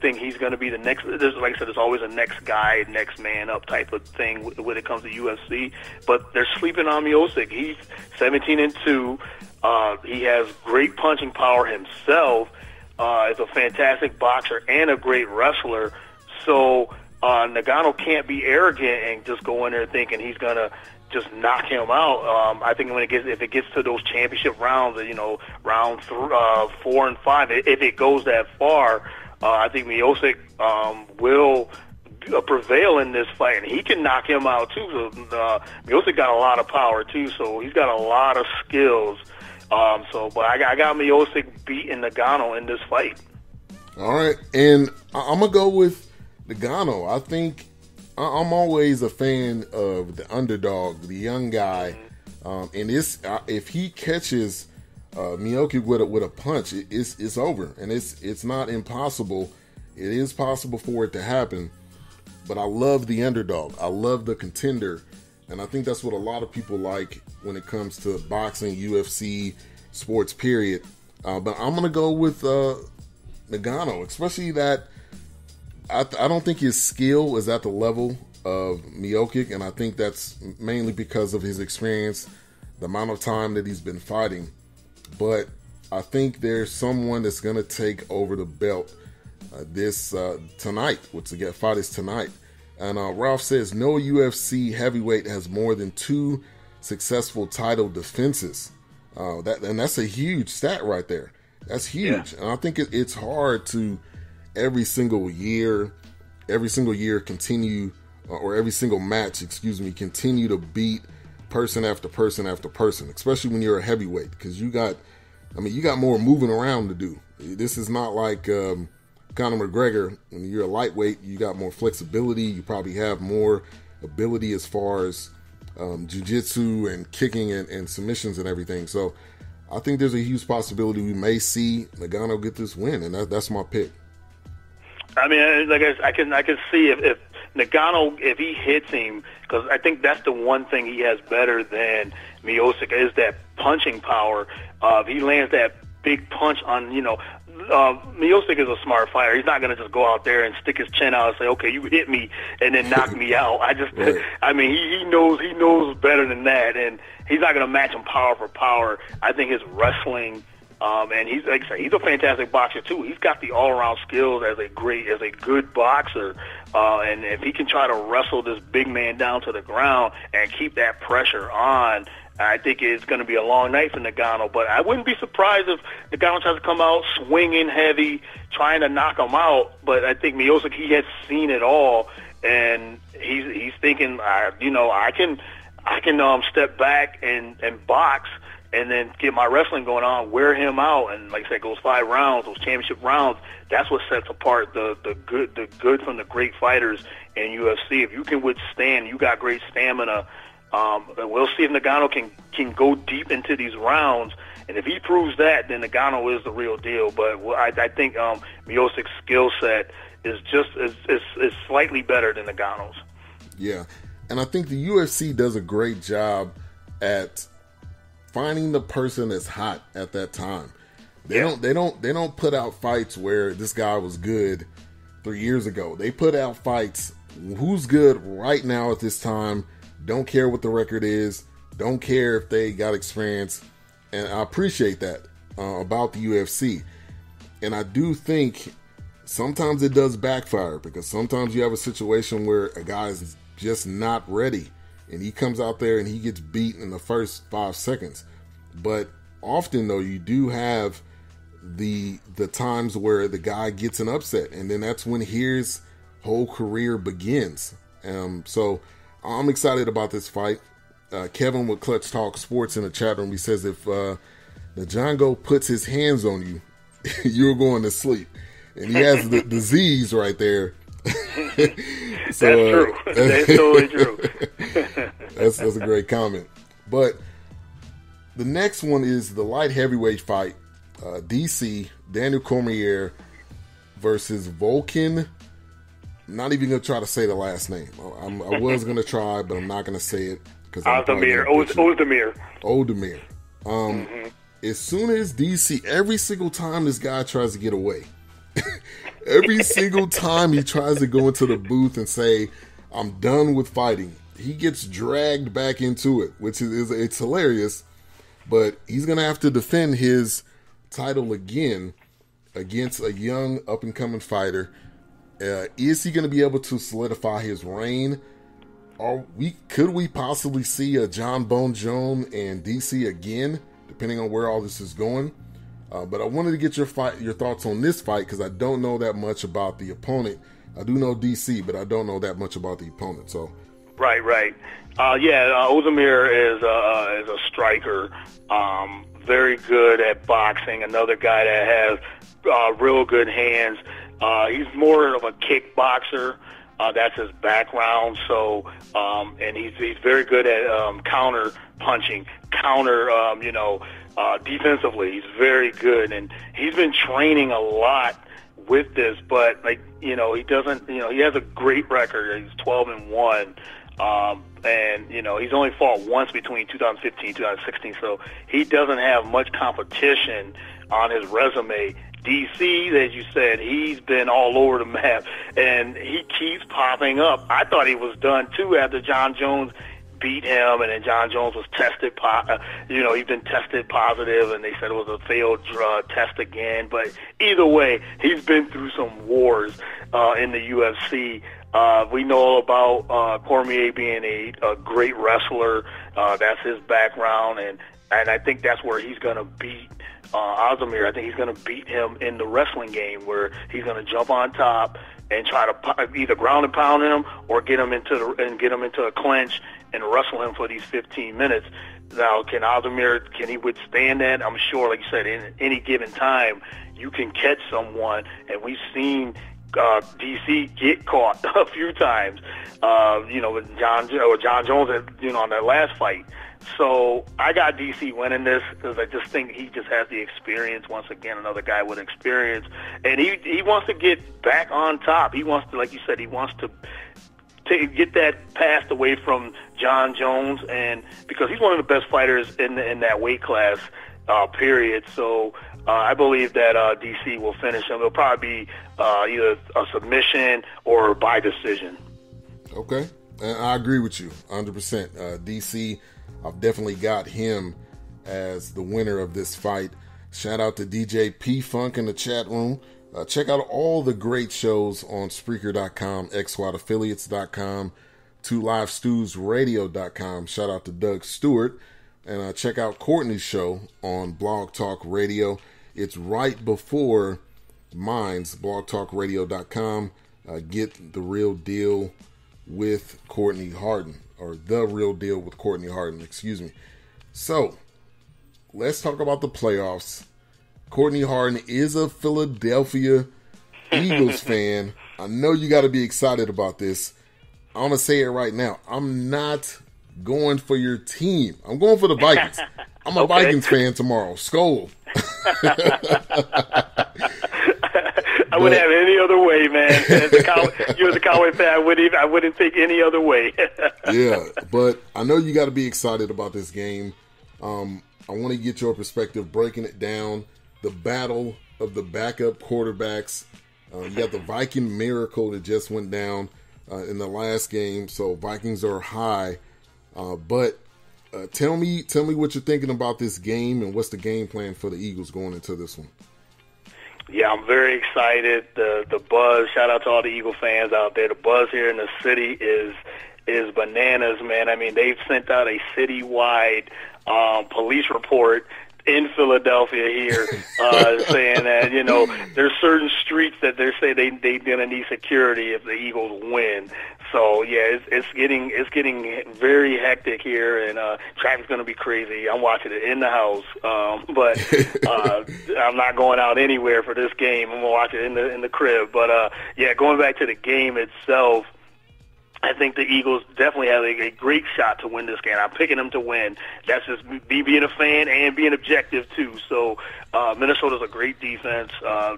think he's going to be the next. Like I said, there's always a next guy, next man up type of thing when it comes to UFC. But they're sleeping on Miocic. He's 17-2. He has great punching power himself. Is a fantastic boxer and a great wrestler. So Ngannou can't be arrogant and just go in there thinking he's going to just knock him out. I think if it gets to those championship rounds, round 4 and 5, if it goes that far, I think Miocic will prevail in this fight, and he can knock him out too. So Miocic got a lot of power too, so he's got a lot of skills. But I got Miocic beating Ngannou in this fight. All right, and I'm gonna go with Ngannou. I think I'm always a fan of the underdog, the young guy, and if he catches Miocic with a punch, it's over, and it's not impossible. It is possible for it to happen, but I love the underdog. I love the contender, and I think that's what a lot of people like when it comes to boxing, UFC, sports, period. But I'm gonna go with Ngannou, especially that I don't think his skill is at the level of Miocic, and I think that's mainly because of his experience, the amount of time that he's been fighting. But I think there's someone that's going to take over the belt tonight. The fight is tonight. And Ralph says no UFC heavyweight has more than 2 successful title defenses. That's a huge stat right there. That's huge. Yeah. And I think it's hard to every single year continue, or every single match, continue to beat person after person after person, especially when you're a heavyweight, because you got more moving around to do. This is not like Conor McGregor. When you're a lightweight, you got more flexibility. You probably have more ability as far as jiu-jitsu and kicking and submissions and everything. So I think there's a huge possibility we may see Ngannou get this win, and that's my pick. I mean, like I can see if Ngannou, if he hits him, because I think that's the one thing he has better than Miocic is that punching power. If he lands that big punch on, Miocic is a smart fighter. He's not going to just go out there and stick his chin out and say, "Okay, you hit me," and then knock me out. Right. I mean, he knows better than that, and he's not going to match him power for power. I think his wrestling. And he's like I say, he's a fantastic boxer too. He's got the all-around skills as a good boxer. And if he can try to wrestle this big man down to the ground and keep that pressure on, I think it's going to be a long night for Ngannou. But I wouldn't be surprised if Ngannou tries to come out swinging heavy, trying to knock him out. But I think Miocic, he has seen it all, and he's thinking, I can step back and box, and then get my wrestling going on, wear him out, and like I said, those 5 rounds, those championship rounds, that's what sets apart the good from the great fighters in UFC. If you can withstand, you got great stamina. We'll see if Ngannou can go deep into these rounds, and if he proves that, then Ngannou is the real deal. But I think Miocic's skill set is slightly better than Ngannou's. Yeah, and I think the UFC does a great job at finding the person that's hot at that time. They don't put out fights where this guy was good 3 years ago. They put out fights who's good right now at this time. Don't care what the record is. Don't care if they got experience. And I appreciate that about the UFC. And I do think sometimes it does backfire, because sometimes you have a situation where a guy is just not ready, and he comes out there and he gets beaten in the first 5 seconds. But often, though, you do have the times where the guy gets an upset, and then that's when his whole career begins. So I'm excited about this fight. Kevin with Clutch Talk Sports in the chat room, he says if the Django puts his hands on you, you're going to sleep. And he has the disease right there. So, that's true. That's totally true. That's a great comment. But the next one is the light heavyweight fight. DC, Daniel Cormier versus Volkan. I'm not even going to try to say the last name. I was going to try, but I'm not going to say it. Ozdemir. As soon as DC, every single time this guy tries to get away, Every single time he tries to go into the booth and say, I'm done with fighting, he gets dragged back into it, which is it's hilarious. But he's going to have to defend his title again against a young up-and-coming fighter. Is he going to be able to solidify his reign? Could we possibly see a John Bone Jones and DC again, depending on where all this is going? But I wanted to get your thoughts on this fight because I don't know that much about the opponent. I do know DC, but I don't know that much about the opponent. So, right. Ozdemir is a striker, very good at boxing. Another guy that has real good hands. He's more of a kickboxer. That's his background. So, and he's very good at counter punching, defensively. He's very good, and he's been training a lot with this. But he doesn't. He has a great record. He's 12-1. And he's only fought once between 2015 and 2016, so he doesn't have much competition on his resume. DC, as you said, he's been all over the map, and he keeps popping up. I thought he was done, too, after John Jones beat him, and then John Jones was tested, he's been tested positive, and they said it was a failed drug test again. But either way, he's been through some wars in the UFC. We know about Cormier being a great wrestler. That's his background, and I think that's where he's going to beat Ozdemir. I think he's going to beat him in the wrestling game, where he's going to jump on top and try to either ground and pound him or get him into a clinch and wrestle him for these 15 minutes. Now, can he withstand that? I'm sure, like you said, in any given time, you can catch someone, and we've seen DC get caught a few times, with John Jones, on that last fight. So I got DC winning this because I just think he just has the experience. Once again, another guy with experience, and he wants to get back on top. He wants to, like you said, get that passed away from John Jones, and because he's one of the best fighters in that weight class, period. So I believe that DC will finish him. It'll probably be either a submission or by decision. Okay, and I agree with you 100%. DC, I've definitely got him as the winner of this fight. Shout out to DJ P Funk in the chat room. Check out all the great shows on Spreaker.com, XWATaffiliates.com, 2LiveStewsRadio.com. Shout out to Doug Stewart. And check out Courtney's show on Blog Talk Radio. It's right before mine's, blogtalkradio.com. Get the real deal with Courtney Harden, or the real deal with Courtney Harden, excuse me. So, let's talk about the playoffs. Courtney Harden is a Philadelphia Eagles fan. I know you got to be excited about this. I'm going to say it right now. I'm not going for your team. I'm going for the Vikings. I'm a Vikings fan tomorrow. Skol. I wouldn't have any other way, man. You're the Cowboy fan. I wouldn't think any other way. Yeah, but I know you got to be excited about this game. I want to get your perspective, breaking it down. The battle of the backup quarterbacks. You got the Viking miracle that just went down in the last game. So Vikings are high. But tell me what you're thinking about this game, and what's the game plan for the Eagles going into this one? Yeah, I'm very excited. The buzz, shout out to all the Eagle fans out there. The buzz here in the city is bananas, man. I mean, they've sent out a citywide police report in Philadelphia here, saying that, there's certain streets that they're saying they're gonna need security if the Eagles win. So yeah, it's getting very hectic here, and traffic's gonna be crazy. I'm watching it in the house, but I'm not going out anywhere for this game. I'm gonna watch it in the crib. But yeah, going back to the game itself, I think the Eagles definitely have a great shot to win this game. I'm picking them to win. That's just me being a fan and being objective, too. So Minnesota's a great defense.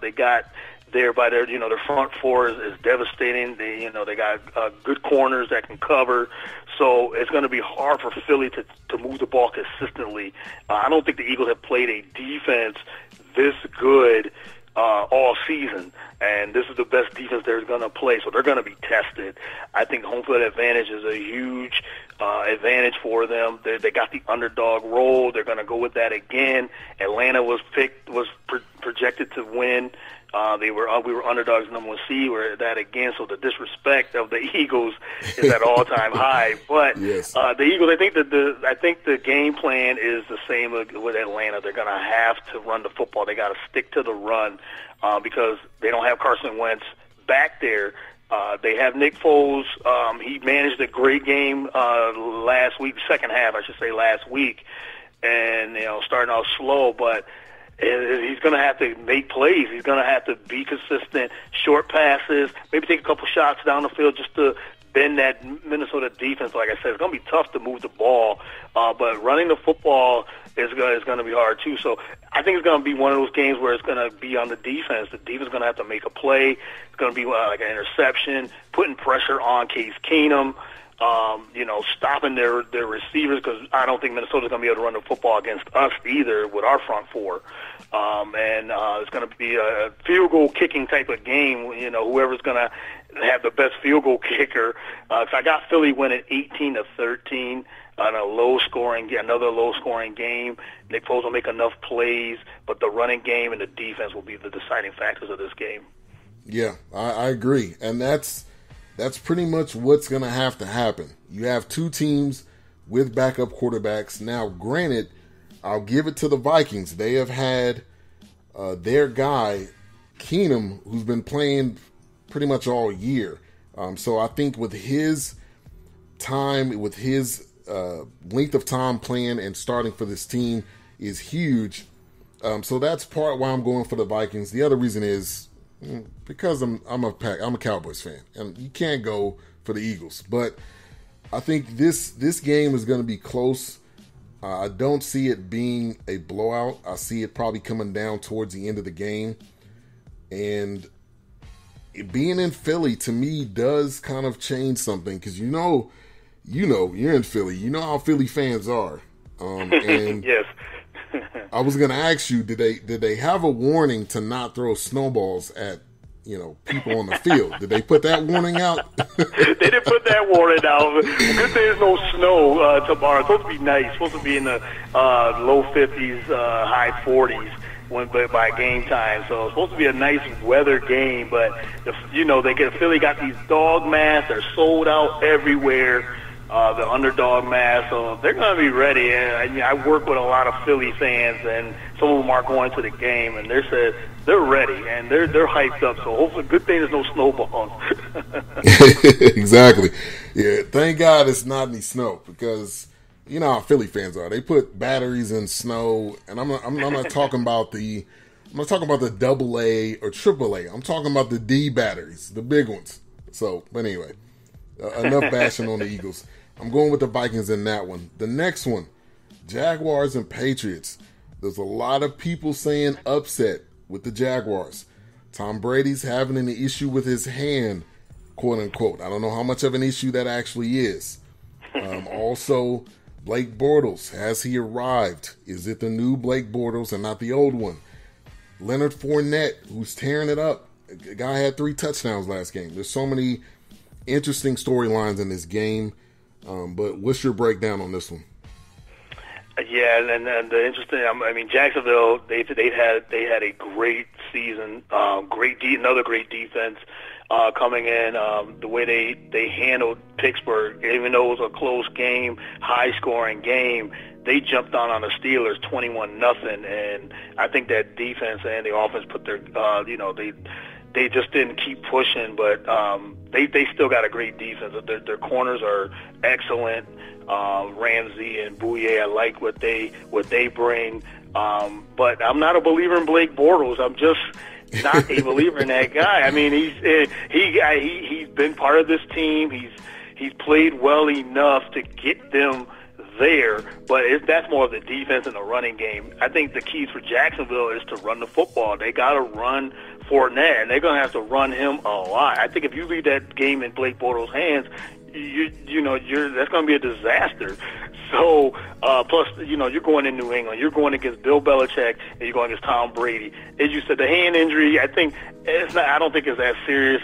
They got there by their front four is devastating. They got good corners that can cover. So it's going to be hard for Philly to move the ball consistently. I don't think the Eagles have played a defense this good all season, and this is the best defense they're going to play, so they're going to be tested. I think home field advantage is a huge advantage for them. They got the underdog role. They're going to go with that again. Atlanta was projected to win. We were underdogs number 1 seed. We're that again. So the disrespect of the Eagles is at all-time high. But yes. The Eagles, I think the game plan is the same with Atlanta. They're going to have to run the football. They got to stick to the run because they don't have Carson Wentz back there. They have Nick Foles. He managed a great game last week, second half, I should say, last week, and starting off slow, but he's going to have to make plays. He's going to have to be consistent, short passes, maybe take a couple shots down the field just to bend that Minnesota defense. Like I said, it's going to be tough to move the ball, but running the football is going to be hard too. So I think it's going to be one of those games where it's going to be on the defense. The defense is going to have to make a play. It's going to be like an interception, putting pressure on Case Keenum. Stopping their receivers, because I don't think Minnesota's going to be able to run the football against us either with our front four. It's going to be a field goal kicking type of game. Whoever's going to have the best field goal kicker. So I got Philly winning 18-13 on another low scoring game. Nick Foles will make enough plays, but the running game and the defense will be the deciding factors of this game. Yeah, I agree, and that's pretty much what's going to have to happen. You have two teams with backup quarterbacks. Now, granted, I'll give it to the Vikings. They have had their guy, Keenum, who's been playing pretty much all year. So I think with his time, with his length of time playing and starting for this team is huge. So that's part why I'm going for the Vikings. The other reason is because I'm a Cowboys fan, and you can't go for the Eagles. But I think this game is going to be close. I don't see it being a blowout. I see it probably coming down towards the end of the game. And being in Philly, to me, does kind of change something, because you're in Philly. You know how Philly fans are. And yes. I was going to ask you, did they have a warning to not throw snowballs at people on the field? Did they put that warning out? They didn't put that warning out. Good thing there's no snow tomorrow. It's supposed to be nice. It's supposed to be in the low 50s, high 40s by game time. So it's supposed to be a nice weather game. But Philly got these dog masks. They're sold out everywhere. The underdog mask, so they're going to be ready. And I work with a lot of Philly fans, and some of them are going to the game, and they're ready and they're hyped up. So hopefully, good thing there's no snowballs. Exactly. Yeah. Thank God it's not any snow, because you know how Philly fans are. They put batteries in snow, and I'm not talking about the AA or AAA. I'm talking about the D batteries, the big ones. So, but anyway, enough bashing on the Eagles. I'm going with the Vikings in that one. The next one, Jaguars and Patriots. There's a lot of people saying upset with the Jaguars. Tom Brady's having an issue with his hand, quote unquote. I don't know how much of an issue that actually is. Also, Blake Bortles, has he arrived? Is it the new Blake Bortles and not the old one? Leonard Fournette, who's tearing it up. The guy had 3 touchdowns last game. There's so many interesting storylines in this game. But what's your breakdown on this one? Yeah, and the interesting. I mean, Jacksonville. They had a great season. Another great defense coming in. The way they handled Pittsburgh, even though it was a close game, high scoring game, they jumped on the Steelers 21-0, and I think that defense and the offense put their they just didn't keep pushing, but they still got a great defense. Their corners are excellent. Ramsey and Bouye, I like what they bring. But I'm not a believer in Blake Bortles. I'm just not a believer in that guy. I mean, he's been part of this team. He's played well enough to get them there, but that's more of the defense and the running game. I think the keys for Jacksonville is to run the football. They got to run Fournette, and they're going to have to run him a lot. I think if you leave that game in Blake Bortles' hands, that's going to be a disaster. So, plus, you're going in New England. You're going against Bill Belichick, and you're going against Tom Brady. As you said, the hand injury, I don't think it's as serious